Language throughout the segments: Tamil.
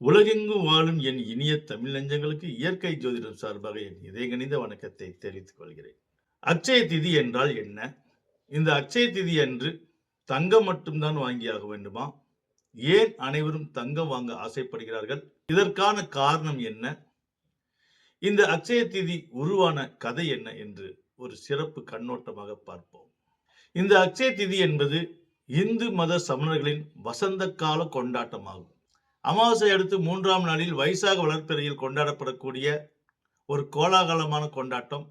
உலகெங்கும் வாழும் என் இனிய தமிழ் நெஞ்சங்களுக்கு இயற்கை ஜோதிடம் சார்பாக என் இதயகனிந்த வணக்கத்தை தெரிவித்துக் கொள்கிறேன். அட்சய திதி என்றால் என்ன? இந்த அட்சய திதி அன்று தங்கம் மட்டும்தான் வாங்கியாக வேண்டுமா? ஏன் அனைவரும் தங்கம் வாங்க ஆசைப்படுகிறார்கள்? இதற்கான காரணம் என்ன? இந்த அட்சய திதி உருவான கதை என்ன என்று ஒரு சிறப்பு கண்ணோட்டமாக பார்ப்போம். இந்த அட்சய திதி என்பது இந்து மத சமணர்களின் வசந்த கால கொண்டாட்டமாகும். அமாவாசை அடுத்து 3ஆம் நாளில் வைசாக வளர்ப்பிறையில் கொண்டாடப்படக்கூடிய ஒரு கோலாகலமான கொண்டாட்டம்.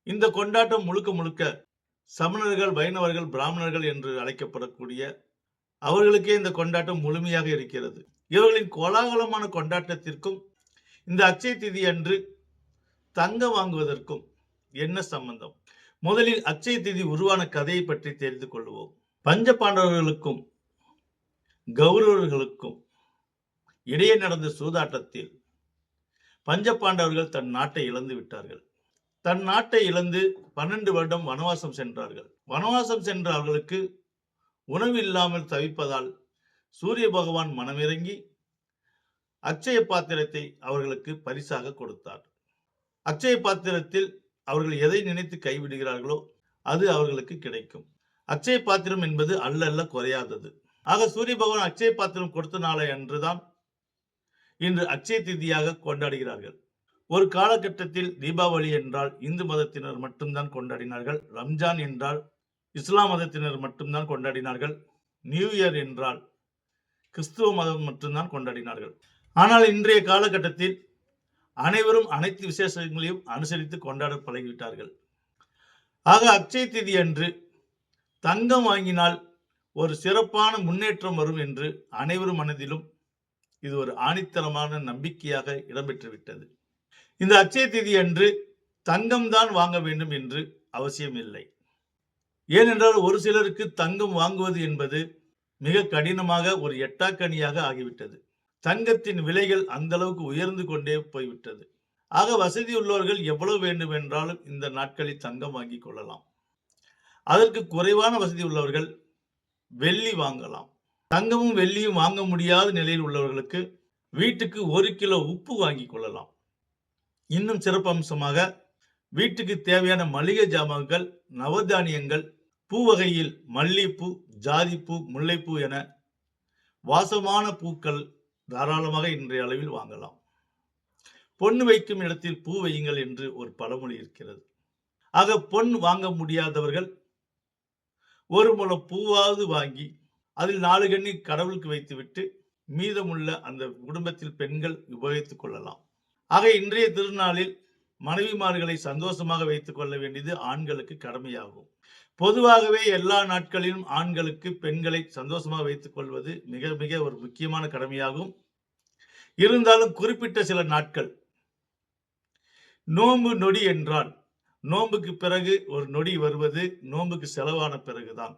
இந்த கொண்டாட்டம் முழுக்க முழுக்க சமணர்கள், வைணவர்கள், பிராமணர்கள் என்று அழைக்கப்படக்கூடிய அவர்களுக்கே இந்த கொண்டாட்டம் முழுமையாக இருக்கிறது. இவர்களின் கோலாகலமான கொண்டாட்டத்திற்கும் இந்த அட்சய திதி அன்று தங்கம் வாங்குவதற்கும் என்ன சம்பந்தம்? முதலில் அட்சய திதி உருவான கதையை பற்றி தெரிந்து கொள்வோம். பஞ்ச பாண்டவர்களுக்கும் கௌரவர்களுக்கும் இடையே நடந்த சூதாட்டத்தில் பஞ்ச பாண்டவர்கள் தன் நாட்டை இழந்து விட்டார்கள். தன் நாட்டை இழந்து 12 வருடம் வனவாசம் சென்றார்கள். வனவாசம் சென்ற அவர்களுக்கு உணவு இல்லாமல் தவிப்பதால் சூரிய பகவான் மனமிறங்கி அட்சய பாத்திரத்தை அவர்களுக்கு பரிசாக கொடுத்தார். அட்சய பாத்திரத்தில் அவர்கள் எதை நினைத்து கைவிடுகிறார்களோ அது அவர்களுக்கு கிடைக்கும். அட்சய பாத்திரம் என்பது அல்ல குறையாதது. ஆக சூரிய பகவான் அட்சய பாத்திரம் கொடுத்த நாளை அன்றுதான் இன்று அட்சய திதியாக கொண்டாடுகிறார்கள். ஒரு காலகட்டத்தில் தீபாவளி என்றால் இந்து மதத்தினர் மட்டும்தான் கொண்டாடினார்கள். ரம்ஜான் என்றால் இஸ்லாம் மதத்தினர் மட்டும்தான் கொண்டாடினார்கள். நியூ இயர் என்றால் கிறிஸ்துவ மதம் மட்டும்தான் கொண்டாடினார்கள். ஆனால் இன்றைய காலகட்டத்தில் அனைவரும் அனைத்து விசேஷங்களையும் அனுசரித்து கொண்டாட பழகிவிட்டார்கள். ஆக அட்சய திதி அன்று தங்கம் வாங்கினால் ஒரு சிறப்பான முன்னேற்றம் வரும் என்று அனைவரும் மனதிலும் இது ஒரு ஆணித்தரமான நம்பிக்கையாக இடம்பெற்றுவிட்டது. இந்த அட்சய திதி அன்று தங்கம் தான் வாங்க வேண்டும் என்று அவசியம் இல்லை. ஏனென்றால் ஒரு சிலருக்கு தங்கம் வாங்குவது என்பது மிக கடினமாக ஒரு எட்டாக்கனியாக ஆகிவிட்டது. தங்கத்தின் விலைகள் அந்த அளவுக்கு உயர்ந்து கொண்டே போய்விட்டது. ஆக வசதி உள்ளவர்கள் எவ்வளவு வேண்டும் என்றாலும் இந்த நாட்களில் தங்கம் வாங்கிக் கொள்ளலாம். அதற்கு குறைவான வசதி உள்ளவர்கள் வெள்ளி வாங்கலாம். தங்கமும் வெள்ளியும் வாங்க முடியாத நிலையில் உள்ளவர்களுக்கு வீட்டுக்கு 1 கிலோ உப்பு வாங்கி கொள்ளலாம். இன்னும் சிறப்பு அம்சமாக வீட்டுக்கு தேவையான மளிகை ஜாமான்கள், நவதானியங்கள், பூ வகையில் மல்லிகைப்பூ, ஜாதிப்பூ, முல்லைப்பூ என வாசமான பூக்கள் தாராளமாக இன்றைய அளவில் வாங்கலாம். பொன் வைக்கும் இடத்தில் பூ வையுங்கள் என்று ஒரு பழமொழி இருக்கிறது. ஆக பொன் வாங்க முடியாதவர்கள் 1 முழம் பூவாவது வாங்கி அதில் 4 கன்னி கடவுளுக்கு வைத்துவிட்டு மீதமுள்ள அந்த குடும்பத்தில் பெண்கள் உபயோகித்துக் கொள்ளலாம். ஆக இன்றைய திருநாளில் மனைவிமார்களை சந்தோஷமாக வைத்துக் கொள்ள வேண்டியது ஆண்களுக்கு கடமையாகும். பொதுவாகவே எல்லா நாட்களிலும் ஆண்களுக்கு பெண்களை சந்தோஷமாக வைத்துக் கொள்வது மிக மிக ஒரு முக்கியமான கடமையாகும். இருந்தாலும் குறிப்பிட்ட சில நாட்கள் நோன்பு நொடி என்றால் நோன்புக்கு பிறகு ஒரு நொடி வருவது நோன்புக்கு செலவான பிறகுதான்.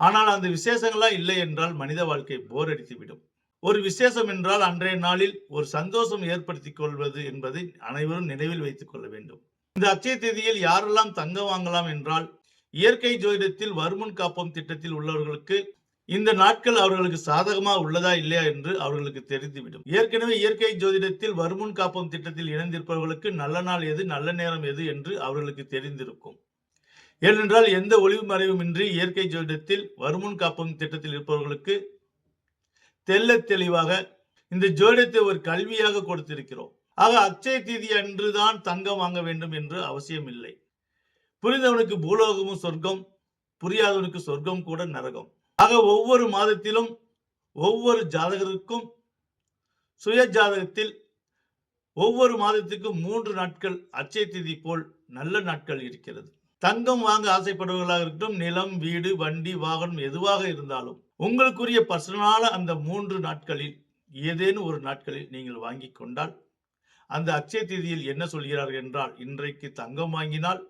ஆனால் அந்த விசேஷங்கள்லாம் இல்லை என்றால் மனித வாழ்க்கை போர் அடித்துவிடும். ஒரு விசேஷம் என்றால் அன்றைய நாளில் ஒரு சந்தோஷம் ஏற்படுத்திக் கொள்வது என்பதை அனைவரும் நினைவில் வைத்துக் கொள்ள வேண்டும். இந்த அட்சய தேதியில் யாரெல்லாம் தங்கம் வாங்கலாம் என்றால், இயற்கை ஜோதிடத்தில் வருமுன் காப்போம் திட்டத்தில் உள்ளவர்களுக்கு இந்த நாட்கள் அவர்களுக்கு சாதகமாக உள்ளதா இல்லையா என்று அவர்களுக்கு தெரிந்துவிடும். ஏற்கனவே இயற்கை ஜோதிடத்தில் வருமுன் காப்போம் திட்டத்தில் இணைந்திருப்பவர்களுக்கு நல்ல நாள் எது, நல்ல நேரம் எது என்று அவர்களுக்கு தெரிந்திருக்கும். ஏனென்றால் எந்த ஒளிவு மறைவுமின்றி இயற்கை ஜோதிடத்தில் வருமுன் காப்போம் திட்டத்தில் இருப்பவர்களுக்கு தெல்ல தெளிவாக இந்த ஜோதிடத்தை ஒரு கல்வியாக கொடுத்திருக்கிறோம். ஆக அட்சய திதி அன்றுதான் தங்கம் வாங்க வேண்டும் என்று அவசியம் இல்லை. புரிந்தவனுக்கு பூலோகமும் சொர்க்கம், புரியாதவனுக்கு சொர்க்கம் கூட நரகம். ஆக ஒவ்வொரு மாதத்திலும் ஒவ்வொரு ஜாதகருக்கும் சுய ஜாதகத்தில் ஒவ்வொரு மாதத்துக்கும் 3 நாட்கள் அட்சய திதி போல் நல்ல நாட்கள் இருக்கிறது. தங்கம் வாங்க ஆசைப்படுபவர்களாக இருக்கட்டும், நிலம், வீடு, வண்டி, வாகனம் எதுவாக இருந்தாலும் உங்களுக்குரிய பர்சனலான அந்த 3 நாட்களில் ஏதேனும் ஒரு நாட்களில் நீங்கள் வாங்கி கொண்டால் அந்த அட்சய திதியில் என்ன சொல்கிறார்கள் என்றால், இன்றைக்கு தங்கம் வாங்கினால்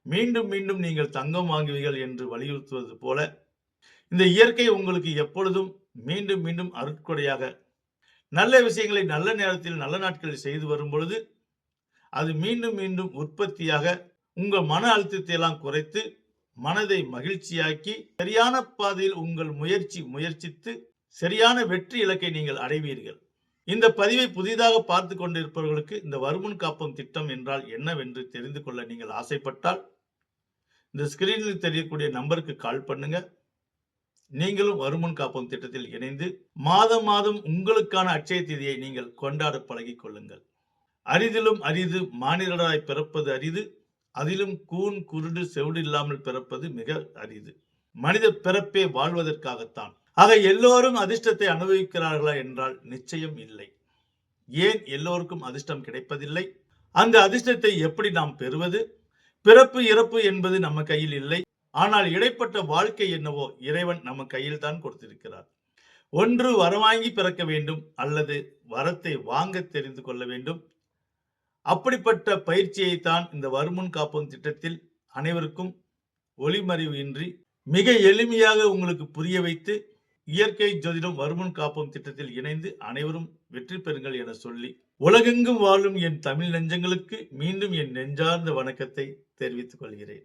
மீண்டும் மீண்டும் நீங்கள் தங்கம் வாங்குவீர்கள் என்று வலியுறுத்துவது போல இந்த இயற்கை உங்களுக்கு எப்பொழுதும் மீண்டும் மீண்டும் அருட்கொடையாக நல்ல விஷயங்களை நல்ல நேரத்தில் நல்ல நாட்களில் செய்து வரும் பொழுது அது மீண்டும் மீண்டும் உற்பத்தியாக உங்கள் மன அழுத்தத்தை எல்லாம் குறைத்து மனதை மகிழ்ச்சியாக்கி சரியான பாதையில் உங்கள் முயற்சித்து சரியான வெற்றி இலக்கை நீங்கள் அடைவீர்கள். இந்த பதிவை புதிதாக பார்த்து கொண்டிருப்பவர்களுக்கு இந்த வருமுன் காப்போம் திட்டம் என்றால் என்னவென்று தெரிந்து கொள்ள நீங்கள் ஆசைப்பட்டால் இந்த ஸ்கிரீனில் தெரியக்கூடிய நம்பருக்கு கால் பண்ணுங்க. நீங்களும் வருமுன் காப்போம் திட்டத்தில் இணைந்து மாதம் மாதம் உங்களுக்கான அட்சய திதியை நீங்கள் கொண்டாட பழகிக் கொள்ளுங்கள். அரிதிலும் அரிது மானிடராய் பிறப்பது அரிது, அதிலும் கூன் குருடு செவிடு இல்லாமல் பிறப்பது மிக அரிது. மனித பிறப்பே வாழ்வதற்காகத்தான். ஆக எல்லோரும் அதிர்ஷ்டத்தை அனுபவிக்கிறார்களா என்றால் நிச்சயம் இல்லை. ஏன் எல்லோருக்கும் அதிர்ஷ்டம் கிடைப்பதில்லை? அந்த அதிர்ஷ்டத்தை எப்படி நாம் பெறுவது? பிறப்பு இறப்பு என்பது நம்ம கையில் இல்லை. ஆனால் இடைப்பட்ட வாழ்க்கை என்னவோ இறைவன் நம்ம கையில் தான் கொடுத்திருக்கிறார். ஒன்று வரவாங்கி பிறக்க வேண்டும், அல்லது வரத்தை வாங்க தெரிந்து கொள்ள வேண்டும். அப்படிப்பட்ட பயிற்சியை தான் இந்த வருமுன் காப்போம் திட்டத்தில் அனைவருக்கும் ஒளிமறைவு இன்றி மிக எளிமையாக உங்களுக்கு புரிய வைத்து இயற்கை ஜோதிடம் வருமுன் காப்போம் திட்டத்தில் இணைந்து அனைவரும் வெற்றி பெறுங்கள் என சொல்லி உலகெங்கும் வாழும் என் தமிழ் நெஞ்சங்களுக்கு மீண்டும் என் நெஞ்சார்ந்த வணக்கத்தை தெரிவித்துக் கொள்கிறேன்.